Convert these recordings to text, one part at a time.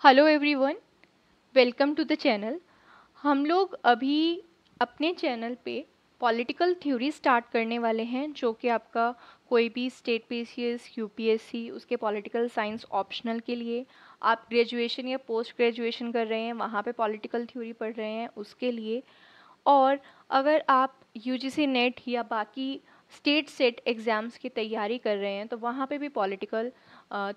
Hello everyone, welcome to the channel. हम लोग अभी अपने चैनल पे पॉलिटिकल थ्योरी स्टार्ट करने वाले हैं, जो कि आपका कोई भी स्टेट पीसीएस, यूपीएससी, उसके पॉलिटिकल साइंस ऑप्शनल के लिए, आप ग्रेजुएशन या पोस्ट ग्रेजुएशन कर रहे हैं वहाँ पे पॉलिटिकल थ्योरी पढ़ रहे हैं उसके लिए, और अगर आप यूजीसी नेट या बाकी स्टेट सेट एग्ज़ाम्स की तैयारी कर रहे हैं तो वहाँ पे भी पॉलिटिकल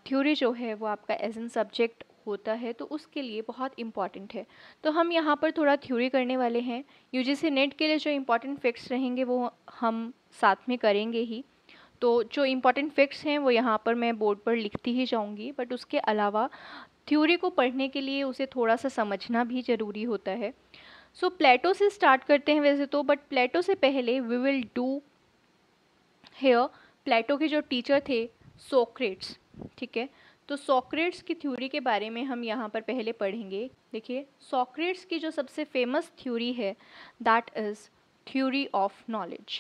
थ्योरी जो है वो आपका एज एन सब्जेक्ट होता है, तो उसके लिए बहुत इम्पॉर्टेंट है। तो हम यहाँ पर थोड़ा थ्योरी करने वाले हैं। यूजीसी नेट के लिए जो इम्पॉर्टेंट फैक्ट्स रहेंगे वो हम साथ में करेंगे ही। तो जो इम्पॉर्टेंट फैक्ट्स हैं वो यहाँ पर मैं बोर्ड पर लिखती ही जाऊँगी, बट उसके अलावा थ्योरी को पढ़ने के लिए उसे थोड़ा सा समझना भी ज़रूरी होता है। सो प्लेटो से स्टार्ट करते हैं वैसे तो, बट प्लेटो से पहले वी विल डू हेयर प्लेटो के जो टीचर थे सोक्रेट्स। ठीक है, तो सोक्रेट्स की थ्योरी के बारे में हम यहाँ पर पहले पढ़ेंगे। देखिए, सोक्रेट्स की जो सबसे फेमस थ्योरी है that is theory of knowledge.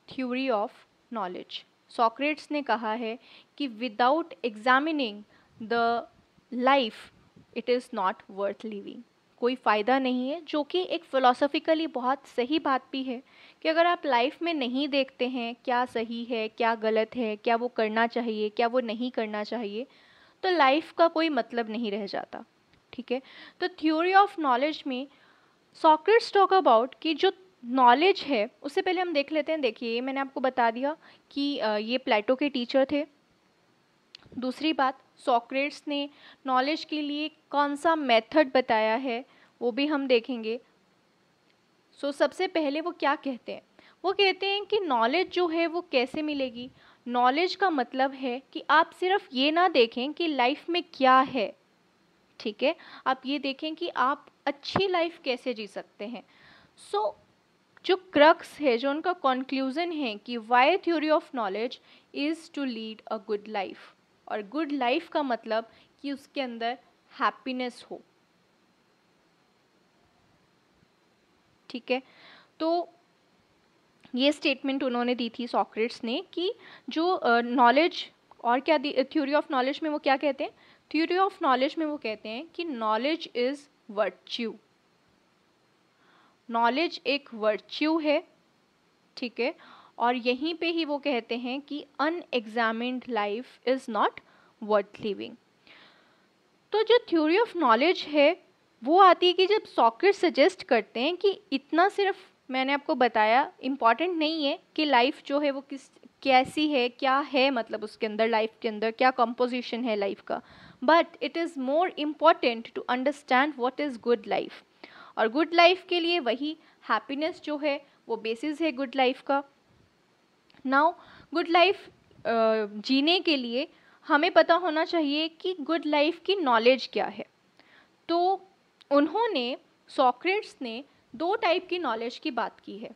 Theory of knowledge, Socrates ने कहा है कि without examining the life it is not worth living. कोई फ़ायदा नहीं है, जो कि एक फ़िलोसॉफिकली बहुत सही बात भी है कि अगर आप लाइफ में नहीं देखते हैं क्या सही है, क्या गलत है, क्या वो करना चाहिए, क्या वो नहीं करना चाहिए, तो लाइफ का कोई मतलब नहीं रह जाता। ठीक है, तो थ्योरी ऑफ नॉलेज में सॉक्रेट्स टॉक अबाउट कि जो नॉलेज है, उससे पहले हम देख लेते हैं। देखिए, मैंने आपको बता दिया कि ये प्लेटो के टीचर थे। दूसरी बात, सॉक्रेट्स ने नॉलेज के लिए कौन सा मेथड बताया है वो भी हम देखेंगे। सबसे पहले वो क्या कहते हैं, वो कहते हैं कि नॉलेज जो है वो कैसे मिलेगी। नॉलेज का मतलब है कि आप सिर्फ ये ना देखें कि लाइफ में क्या है, ठीक है, आप ये देखें कि आप अच्छी लाइफ कैसे जी सकते हैं। जो क्रक्स है, जो उनका कंक्लूजन है कि why theory of knowledge is to lead a good life, और गुड लाइफ का मतलब कि उसके अंदर हैप्पीनेस हो। ठीक है, तो ये स्टेटमेंट उन्होंने दी थी सॉक्रेट्स ने कि जो नॉलेज और क्या थ्योरी ऑफ नॉलेज में वो क्या कहते हैं, थ्योरी ऑफ नॉलेज में वो कहते हैं कि नॉलेज इज़ वर्च्यू। नॉलेज एक वर्च्यू है, ठीक है, और यहीं पे ही वो कहते हैं कि unexamined life is not worth living. तो जो थ्योरी ऑफ नॉलेज है वो आती है कि जब सॉक्रेट्स सजेस्ट करते हैं कि इतना सिर्फ मैंने आपको बताया इम्पॉर्टेंट नहीं है कि लाइफ जो है वो कैसी है, क्या है, मतलब उसके अंदर लाइफ के अंदर क्या कंपोजिशन है लाइफ का, but it is more important to understand what is good life. और गुड लाइफ के लिए वही हैप्पीनेस जो है वो बेसिस है गुड लाइफ का। नाउ गुड लाइफ जीने के लिए हमें पता होना चाहिए कि गुड लाइफ की नॉलेज क्या है। तो उन्होंने, सॉक्रेट्स ने, दो टाइप की नॉलेज की बात की है।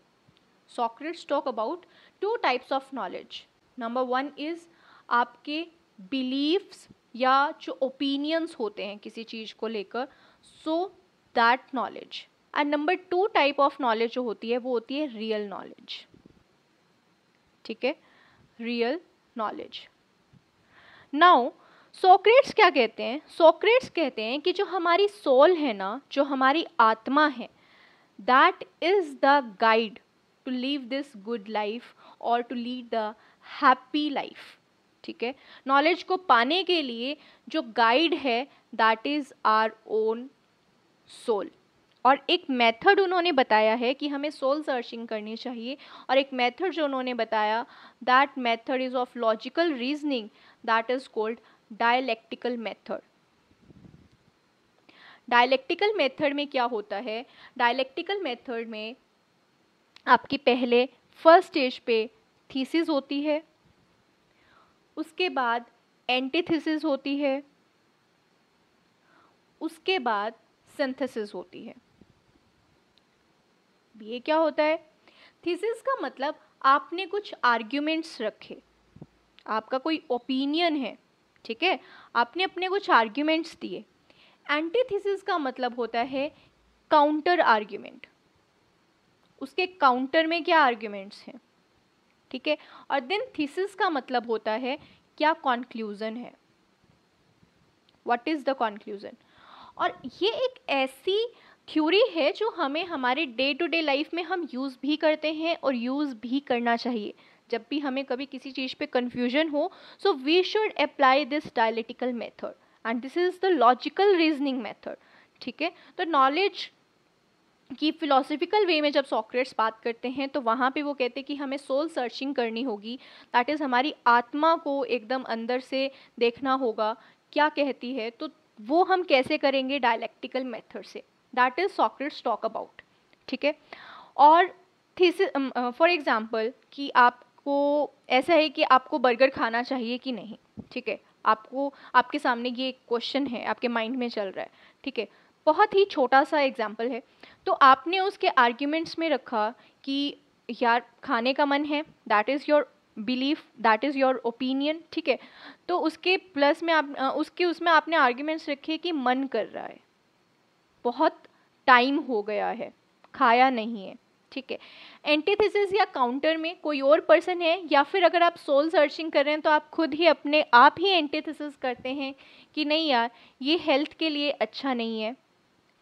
Socrates talk about two types of knowledge. Number one is आपके बिलीव्स या जो ओपिनियंस होते हैं किसी चीज़ को लेकर, so that knowledge. And number two type of knowledge जो होती है वो होती है रियल नॉलेज। ठीक है, रियल नॉलेज। नाउ सोक्रेट्स क्या कहते हैं, सोक्रेट्स कहते हैं कि जो हमारी सोल है ना, जो हमारी आत्मा है, that is the guide to live this good life और to lead the happy life. ठीक है, नॉलेज को पाने के लिए जो गाइड है that is our own soul. और एक मेथड उन्होंने बताया है कि हमें सोल सर्चिंग करनी चाहिए, और एक मेथड जो उन्होंने बताया that method is of logical reasoning, that is called dialectical method. Dialectical method में क्या होता है, डायलेक्टिकल मेथड में आपकी पहले फर्स्ट स्टेज पे थीसिस होती है, उसके बाद एंटीथीसिस होती है, उसके बाद सिंथेसिस होती है। ये क्या होता है, थीसिस का मतलब आपने कुछ आर्ग्यूमेंट्स रखे, आपका कोई ओपिनियन है, ठीक है, आपने अपने कुछ आर्ग्यूमेंट्स दिए। एंटीथीसिस का मतलब होता है काउंटर आर्ग्यूमेंट, उसके काउंटर में क्या आर्ग्यूमेंट्स हैं। ठीक है, और देन थीसिस का मतलब होता है क्या कंक्लूजन है। What is the conclusion. और ये एक ऐसी थ्योरी है जो हमें हमारे डे टू डे लाइफ में हम यूज़ भी करते हैं और यूज़ भी करना चाहिए। जब भी हमें कभी किसी चीज़ पे कन्फ्यूजन हो, so we should apply this dialectical method and this is the logical reasoning method. ठीक है, तो नॉलेज कि फिलोसफिकल वे में जब सॉक्रेट्स बात करते हैं तो वहाँ पे वो कहते हैं कि हमें सोल सर्चिंग करनी होगी, दैट इज़ हमारी आत्मा को एकदम अंदर से देखना होगा क्या कहती है। तो वो हम कैसे करेंगे? डायलेक्टिकल मेथड से, that is Socrates talk about. ठीक है, और थीसिस फॉर एग्जांपल कि आपको ऐसा है कि आपको बर्गर खाना चाहिए कि नहीं। ठीक है, आपको आपके सामने ये क्वेश्चन है, आपके माइंड में चल रहा है। ठीक है, बहुत ही छोटा सा एग्जांपल है। तो आपने उसके आर्ग्यूमेंट्स में रखा कि यार खाने का मन है, that is your belief, that is your opinion. ठीक है, तो उसके प्लस में आप उसके उसमें आपने आर्ग्यूमेंट्स रखे कि मन कर रहा है, बहुत टाइम हो गया है, खाया नहीं है। ठीक है, एंटीथेसिस या काउंटर में कोई और पर्सन है, या फिर अगर आप सोल सर्चिंग कर रहे हैं तो आप खुद ही अपने आप ही एंटीथेसिस करते हैं कि नहीं यार ये हेल्थ के लिए अच्छा नहीं है।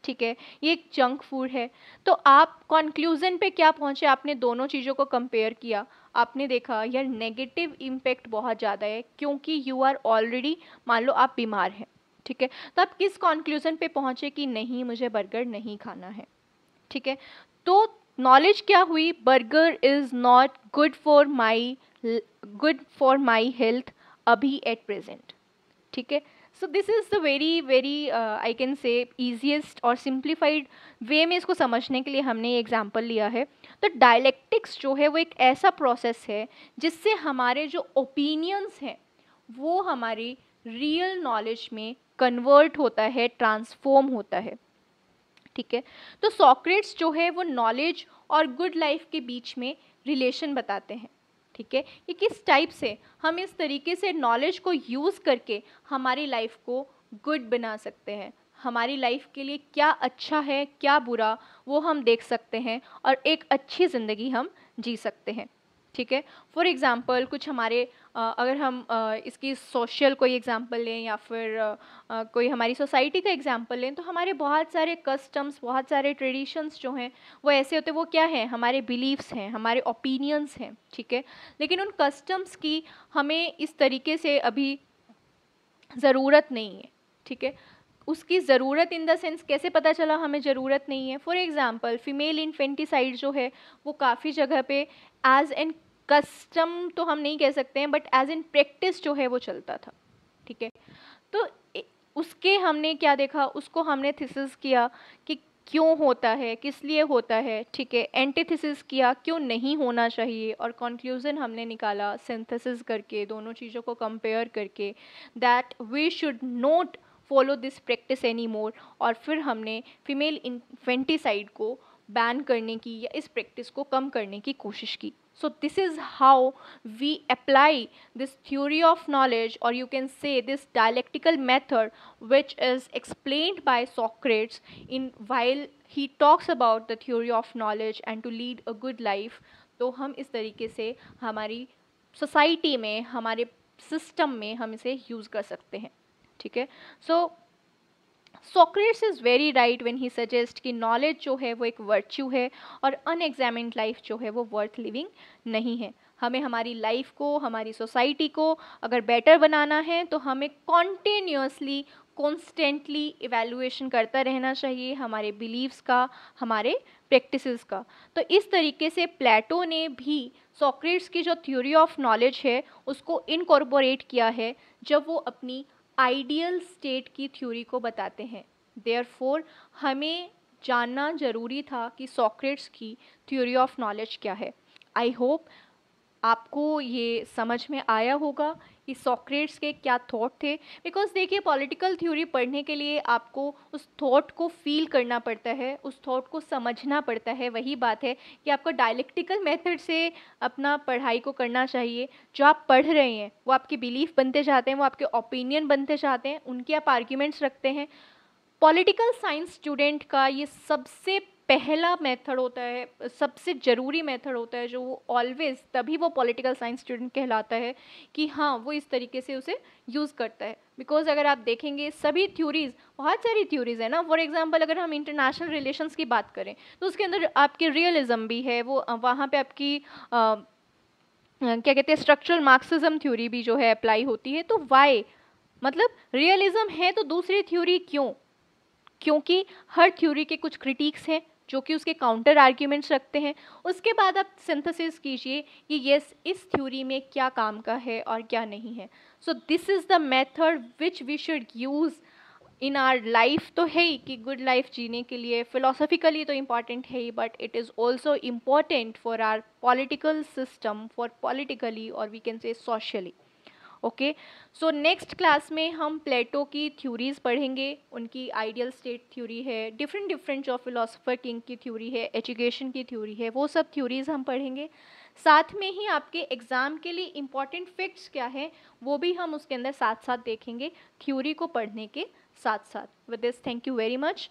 ठीक है, ये एक जंक फूड है। तो आप कंक्लूजन पे क्या पहुंचे? आपने दोनों चीज़ों को कंपेयर किया, आपने देखा यार नेगेटिव इम्पैक्ट बहुत ज़्यादा है क्योंकि यू आर ऑलरेडी, मान लो आप बीमार हैं। ठीक है, तो आप किस कंक्लूजन पे पहुंचे कि नहीं मुझे बर्गर नहीं खाना है। ठीक है, तो नॉलेज क्या हुई? Burger is not good for my health अभी एट प्रेजेंट। ठीक है, so this is the very very I can say easiest और सिंप्लीफाइड वे में इसको समझने के लिए हमने ये एग्जाम्पल लिया है। तो डायलेक्टिक्स जो है वो एक ऐसा प्रोसेस है जिससे हमारे जो ओपिनियंस हैं वो हमारी रियल नॉलेज में कन्वर्ट होता है, ट्रांसफॉर्म होता है। ठीक है, तो सॉक्रेट्स जो है वो नॉलेज और गुड लाइफ के बीच में रिलेशन बताते हैं। ठीक है, ये किस टाइप से हम इस तरीके से नॉलेज को यूज़ करके हमारी लाइफ को गुड बना सकते हैं, हमारी लाइफ के लिए क्या अच्छा है क्या बुरा वो हम देख सकते हैं और एक अच्छी ज़िंदगी हम जी सकते हैं। ठीक है, फॉर एग्ज़ाम्पल कुछ हमारे अगर हम इसकी सोशल कोई एग्ज़ाम्पल लें या फिर कोई हमारी सोसाइटी का एग्ज़ाम्पल लें, तो हमारे बहुत सारे कस्टम्स, बहुत सारे ट्रेडिशंस जो हैं वो ऐसे होते हैं, वो क्या हैं? हमारे बिलीव्स हैं, हमारे ओपिनियंस हैं। ठीक है, लेकिन उन कस्टम्स की हमें इस तरीके से अभी ज़रूरत नहीं है। ठीक है, उसकी ज़रूरत इन द सेंस कैसे पता चला हमें ज़रूरत नहीं है? फॉर एग्ज़ाम्पल फीमेल इन्फेंटिसाइड जो है वो काफ़ी जगह पे एज एन कस्टम तो हम नहीं कह सकते हैं, बट एज एन प्रैक्टिस जो है वो चलता था। ठीक है, तो उसके हमने क्या देखा, उसको हमने थीसिस किया कि क्यों होता है, किस लिए होता है। ठीक है, एंटीथेसिस किया क्यों नहीं होना चाहिए, और कंक्लूजन हमने निकाला सिंथेसिस करके, दोनों चीज़ों को कंपेयर करके, that we should not follow this practice any more. और फिर हमने फीमेल इन्फेंटिसाइड को बैन करने की या इस प्रैक्टिस को कम करने की कोशिश की। So this is how we apply this theory of knowledge, or you can say this dialectical method, which is explained by Socrates in while he talks about the theory of knowledge and to lead a good life. तो हम इस तरीके से हमारी society में, हमारे system में हम इसे यूज़ कर सकते हैं। ठीक है, so Socrates is very right when he suggest कि नॉलेज जो है वो एक वर्च्यू है और अनएग्जामिन्ड लाइफ जो है वो वर्थ लिविंग नहीं है। हमें हमारी लाइफ को, हमारी सोसाइटी को अगर बेटर बनाना है तो हमें कॉन्टिन्यूसली, कॉन्स्टेंटली इवैल्यूएशन करता रहना चाहिए हमारे बिलीव्स का, हमारे प्रैक्टिसेस का। तो इस तरीके से प्लेटो ने भी सॉक्रेट्स की जो थ्योरी ऑफ नॉलेज है उसको इनकॉर्पोरेट किया है जब वो अपनी आइडियल स्टेट की थ्योरी को बताते हैं। देयरफॉर हमें जानना ज़रूरी था कि सॉक्रेट्स की थ्योरी ऑफ नॉलेज क्या है। आई होप आपको ये समझ में आया होगा कि सॉक्रेट्स के क्या थॉट थे। बिकॉज देखिए, पॉलिटिकल थ्योरी पढ़ने के लिए आपको उस थॉट को फील करना पड़ता है, उस थॉट को समझना पड़ता है। वही बात है कि आपको डायलेक्टिकल मेथड से अपना पढ़ाई को करना चाहिए। जो आप पढ़ रहे हैं वो आपके बिलीफ बनते जाते हैं, वो आपके ओपिनियन बनते जाते हैं, उनके आप आर्ग्यूमेंट्स रखते हैं। पॉलिटिकल साइंस स्टूडेंट का ये सबसे पहला मेथड होता है, सबसे ज़रूरी मेथड होता है, जो वो ऑलवेज, तभी वो पॉलिटिकल साइंस स्टूडेंट कहलाता है कि हाँ वो इस तरीके से उसे यूज़ करता है। बिकॉज अगर आप देखेंगे सभी थ्योरीज, बहुत सारी थ्योरीज है ना, फॉर एग्जांपल अगर हम इंटरनेशनल रिलेशंस की बात करें तो उसके अंदर आपकी रियलिज्म भी है, वो वहाँ पे आपकी क्या कहते हैं स्ट्रक्चरल मार्क्सिज्म थ्योरी भी जो है अप्लाई होती है। तो वाई, मतलब रियलिज्म है तो दूसरी थ्योरी क्यों? क्योंकि हर थ्योरी के कुछ क्रिटिक्स हैं जो कि उसके काउंटर आर्ग्यूमेंट्स रखते हैं। उसके बाद आप सिंथेसिस कीजिए कि यस इस थ्योरी में क्या काम का है और क्या नहीं है। So this is the method which we should use in our life. तो है ही कि गुड लाइफ जीने के लिए फिलोसॉफिकली तो इम्पॉर्टेंट है ही, but it is also important for our political system, for politically और we can say socially. Okay, so next class में हम प्लेटो की थ्योरीज पढ़ेंगे, उनकी आइडियल स्टेट थ्योरी है, डिफरेंट डिफरेंट जो फिलोसोफर किंग की थ्योरी है, एजुकेशन की थ्योरी है, वो सब थ्योरीज हम पढ़ेंगे। साथ में ही आपके एग्ज़ाम के लिए इम्पॉर्टेंट फैक्ट्स क्या हैं वो भी हम उसके अंदर साथ साथ देखेंगे, थ्योरी को पढ़ने के साथ साथ। With this, thank you very much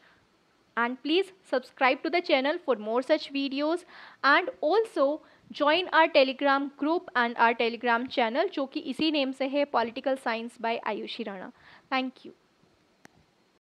and please subscribe to the channel for more such videos and also join our telegram group and our telegram channel जो कि इसी नेम से है, political science by Ayushi Rana. Thank you.